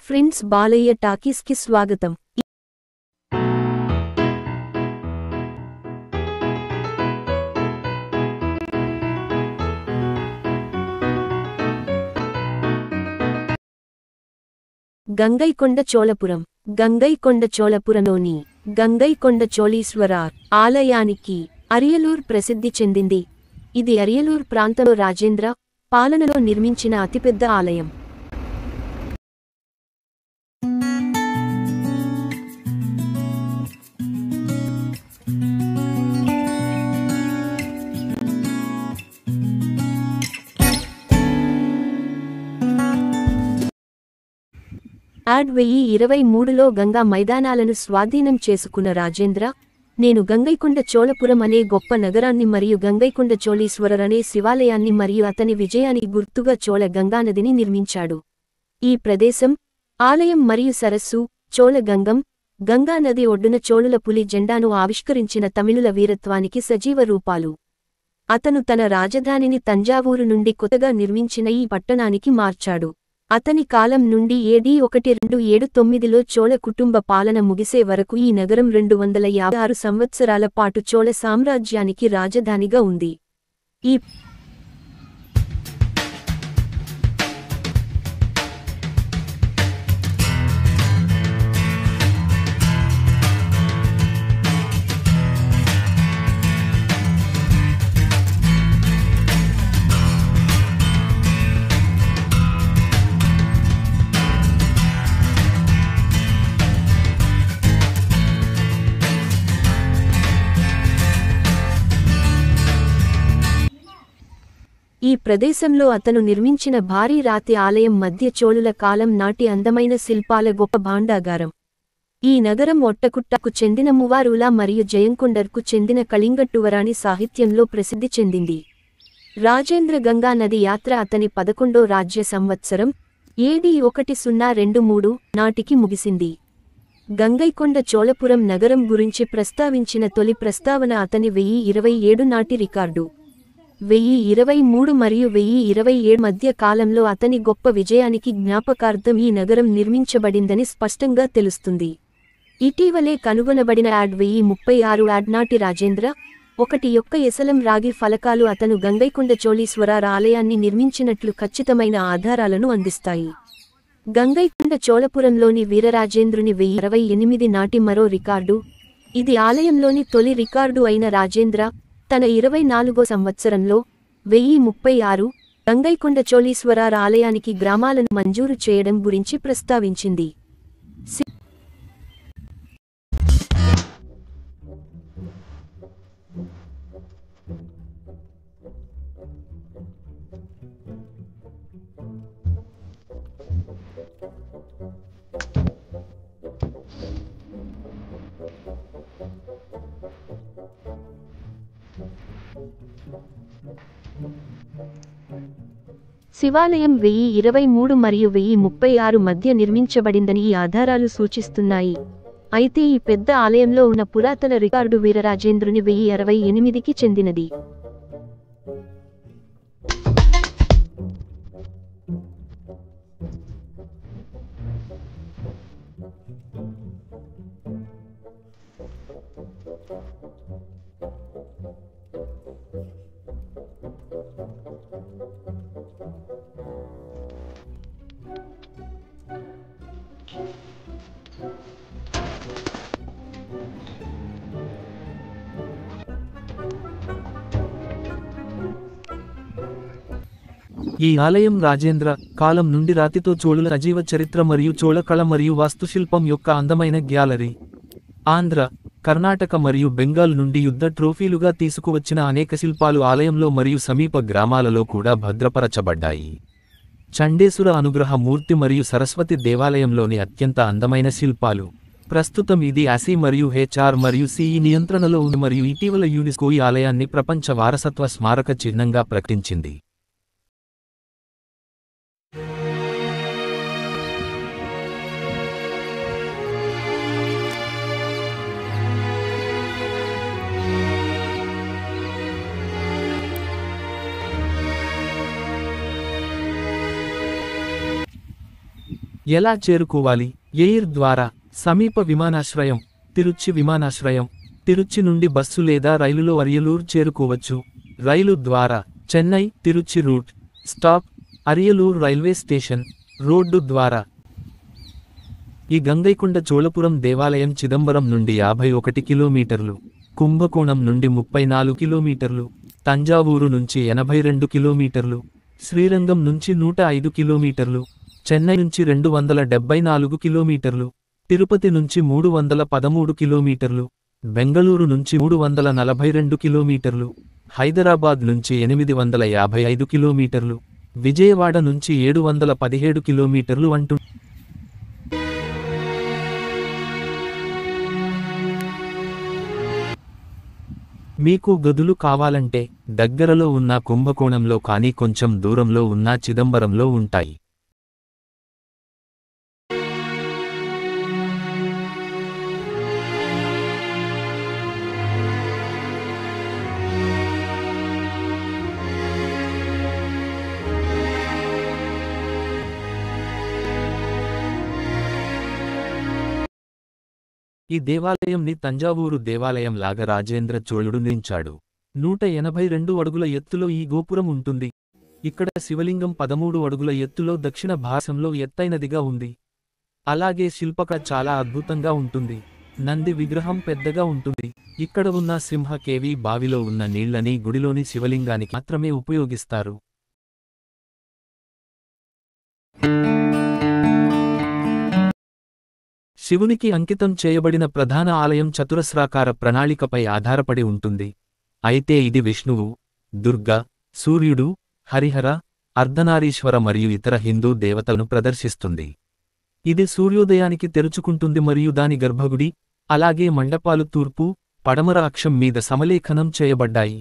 Friends Balayya talkies కి స్వాగతం. గంగైకొండ చోళపురం. గంగైకొండ చోళపురంలోని గంగైకొండ చోళీశ్వరార్ ఆలయానికి అరియలూర్ ప్రసిద్ధి చెందింది. ఇది అరియలూర్ ప్రాంతంలో రాజేంద్ర పాలనలో నిర్మించిన అతిపెద్ద ఆలయం. ఆడ్ 1023లో గంగా మైదానాలను స్వాధీనం చేసుకున్న రాజేంద్ర, నేను గంగైకొండ చోళపురం అనే గొప్ప నగరాన్ని మరియు గంగైకొండ చోళీశ్వరర్ అనే శివాలయాన్ని మరియు అతని విజయానికి గుర్తుగా చోళ గంగానదిని నిర్మించాడు. ఈ ప్రదేశం, ఆలయం మరియు సరస్సు, చోళగంగం, గంగానది ఒడ్డున చోళుల పులి జెండాను ఆవిష్కరించిన తమిళుల వీరత్వానికి సజీవ రూపాలు. అతను తన రాజధానిని తంజావూరు నుండి కొత్తగా నిర్మించిన ఈ పట్టణానికి మార్చాడు. అతని కాలం నుండి AD 1279లో చోళ కుటుంబ పాలన ముగిసే వరకు ఈ నగరం 256 సంవత్సరాల పాటు చోళ సామ్రాజ్యానికి రాజధానిగా ఉంది. ఈ ఈ ప్రదేశంలో అతను నిర్మించిన భారీ రాతి ఆలయం మధ్య చోళుల కాలం నాటి అందమైన శిల్పాల గొప్ప భాండాగారం. ఈ నగరం ఒట్టకుట్టకు చెందిన మువారుల మరియు జయంకొండర్కు చెందిన కళింగట్టువరాణి సాహిత్యంలో ప్రసిద్ధి చెందింది. రాజేంద్ర గంగా నది యాత్ర అతని 11వ రాజ్య సంవత్సరం AD 1023 నాటికి ముగిసింది. గంగైకొండ చోళపురం నగరం గురించి ప్రస్తావించిన తొలి ప్రస్తావన అతని 1027 నాటి రికార్డు. 1023 మరియు 1027 మధ్య కాలంలో అతని గొప్ప విజయానికి జ్ఞాపకార్థం ఈ నగరం నిర్మించబడిందని స్పష్టంగా తెలుస్తుంది. ఇటీవలే కనుగొనబడిన ఆడ్ 1036 ఆడ్ నాటి రాజేంద్ర 1 యొక్క ఎసలం రాగి ఫలకాలు అతను గంగైకొండ చోళీశ్వరార్ ఆలయాన్ని నిర్మించినట్లు ఖచ్చితమైన ఆధారాలను అందిస్తాయి. గంగైకొండ చోళపురంలోని వీరరాజేంద్రుని 1068 నాటి మరో రికార్డు, ఇది ఆలయంలోని తొలి రికార్డు అయిన రాజేంద్ర తన 24వ సంవత్సరంలో 1036 గంగైకొండ చోళీశ్వరార్ ఆలయానికి గ్రామాలను మంజూరు చేయడం గురించి ప్రస్తావించింది. శివాలయం 1023 మరియు 1036 మధ్య నిర్మించబడిందని ఈ ఆధారాలు సూచిస్తున్నాయి. అయితే ఈ పెద్ద ఆలయంలో ఉన్న పురాతన రికార్డు వీరరాజేంద్రుని 1068కి చెందినది. ఈ ఆలయం రాజేంద్ర కాలం నుండి రాతితో చోళుల సజీవ చరిత్ర మరియు చోళ కళ మరియు వాస్తుశిల్పం యొక్క అందమైన గ్యాలరీ. ఆంధ్ర, కర్ణాటక మరియు బెంగాల్ నుండి యుద్ధ ట్రోఫీలుగా తీసుకువచ్చిన అనేక శిల్పాలు ఆలయంలో మరియు సమీప గ్రామాలలో కూడా భద్రపరచబడ్డాయి. చండేశ్వర అనుగ్రహ మూర్తి మరియు సరస్వతి దేవాలయంలోని అత్యంత అందమైన శిల్పాలు. ప్రస్తుతం ఇది ASI మరియు HR మరియు CE నియంత్రణలో ఉంది మరియు ఇటీవల యునెస్కో ఈ ఆలయాన్ని ప్రపంచ వారసత్వ స్మారక చిహ్నంగా ప్రకటించింది. ఎలా చేరుకోవాలి? ఎయిర్ ద్వారా. సమీప విమానాశ్రయం తిరుచి విమానాశ్రయం. తిరుచి నుండి బస్సు లేదా రైలులో అరియలూర్ చేరుకోవచ్చు. రైలు ద్వారా Chennai Tiruchi route. Stop Ariyalur railway station. Road ద్వారా ఈ గంగైకొండ చోళపురం దేవాలయం చిదంబరం నుండి 51 కిలోమీటర్లు, కుంభకోణం నుండి 34 కిలోమీటర్లు, తంజావూరు నుంచి 82 కిలోమీటర్లు, శ్రీరంగం నుంచి 105 కిలోమీటర్లు, చెన్నై నుంచి 274 కిలోమీటర్లు, తిరుపతి నుంచి 313 కిలోమీటర్లు, బెంగళూరు నుంచి 342 కిలోమీటర్లు, హైదరాబాద్ నుంచి 855 కిలోమీటర్లు, విజయవాడ నుంచి 717 కిలోమీటర్లు అంటూ మీకు గదులు కావాలంటే దగ్గరలో ఉన్న కుంభకోణంలో కానీ కొంచెం దూరంలో ఉన్న చిదంబరంలో ఉంటాయి. ఈ దేవాలయంని తంజావూరు దేవాలయం లాగా రాజేంద్ర చోళుడు నిర్మించాడు. 182 అడుగుల ఎత్తులో ఈ గోపురం ఉంటుంది. ఇక్కడ శివలింగం 13 అడుగుల ఎత్తులో దక్షిణ భాగంలో ఎత్తైనదిగా ఉంది. అలాగే శిల్పకళ చాలా అద్భుతంగా ఉంటుంది. నంది విగ్రహం పెద్దగా ఉంటుంది. ఇక్కడ ఉన్న సింహ కేవి బావిలో ఉన్న నీళ్లని గుడిలోని శివలింగానికి మాత్రమే ఉపయోగిస్తారు. శివునికి అంకితం చేయబడిన ప్రధాన ఆలయం చతురస్రాకార ప్రణాళికపై ఆధారపడి ఉంటుంది. అయితే ఇది విష్ణువు, దుర్గ, సూర్యుడు, హరిహర, అర్ధనారీశ్వర మరియు ఇతర హిందూ దేవతలను ప్రదర్శిస్తుంది. ఇది సూర్యోదయానికి తెరుచుకుంటుంది మరియు దాని గర్భగుడి, అలాగే మండపాలు తూర్పు, పడమర అక్షం మీద సమలేఖనం చేయబడ్డాయి.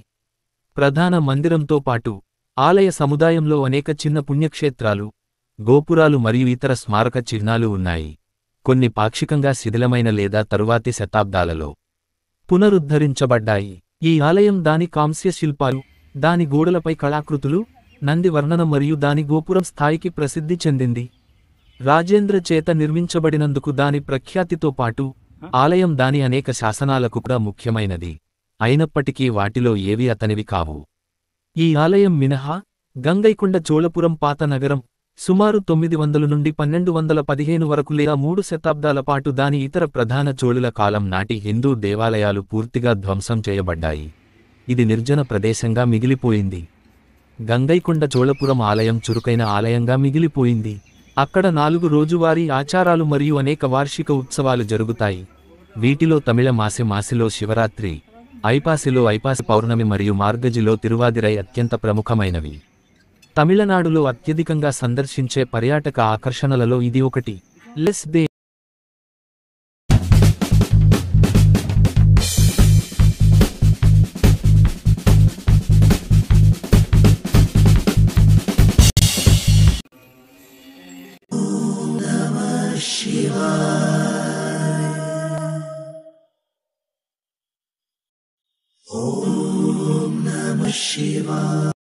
ప్రధాన మందిరంతో పాటు ఆలయ సముదాయంలో అనేక చిన్న పుణ్యక్షేత్రాలు, గోపురాలు మరియు ఇతర స్మారక చిహ్నాలు ఉన్నాయి. కొన్ని పాక్షికంగా శిథిలమైన లేదా తరువాతి శతాబ్దాలలో పునరుద్ధరించబడ్డాయి. ఈ ఆలయం దాని కాంస్య శిల్పాలు, దాని గోడలపై కళాకృతులు, నంది వర్ణన మరియు దాని గోపురం స్థాయికి ప్రసిద్ధి చెందింది. రాజేంద్ర చేత నిర్మించబడినందుకు దాని ప్రఖ్యాతితో పాటు ఆలయం దాని అనేక శాసనాలకు కూడా ముఖ్యమైనది. అయినప్పటికీ వాటిలో ఏవి అతనివి కావు. ఈ ఆలయం మినహా గంగైకొండ చోళపురం పాత నగరం సుమారు 900 నుండి 1215 వరకు లేదా 3 శతాబ్దాల పాటు దాని ఇతర ప్రధాన చోళుల కాలం నాటి హిందూ దేవాలయాలు పూర్తిగా ధ్వంసం చేయబడ్డాయి. ఇది నిర్జన ప్రదేశంగా మిగిలిపోయింది. గంగైకొండ చోళపురం ఆలయం చురుకైన ఆలయంగా మిగిలిపోయింది. అక్కడ 4 రోజువారీ ఆచారాలు మరియు అనేక వార్షిక ఉత్సవాలు జరుగుతాయి. వీటిలో తమిళ మాసిలో శివరాత్రి, ఐపాసిలో ఐపాసి పౌర్ణమి మరియు మార్గజిలో తిరువాదిరై అత్యంత ప్రముఖమైనవి. తమిళనాడులో అత్యధికంగా సందర్శించే పర్యాటక ఆకర్షణలలో ఇది ఒకటి. Less they Om Namah Shivaya.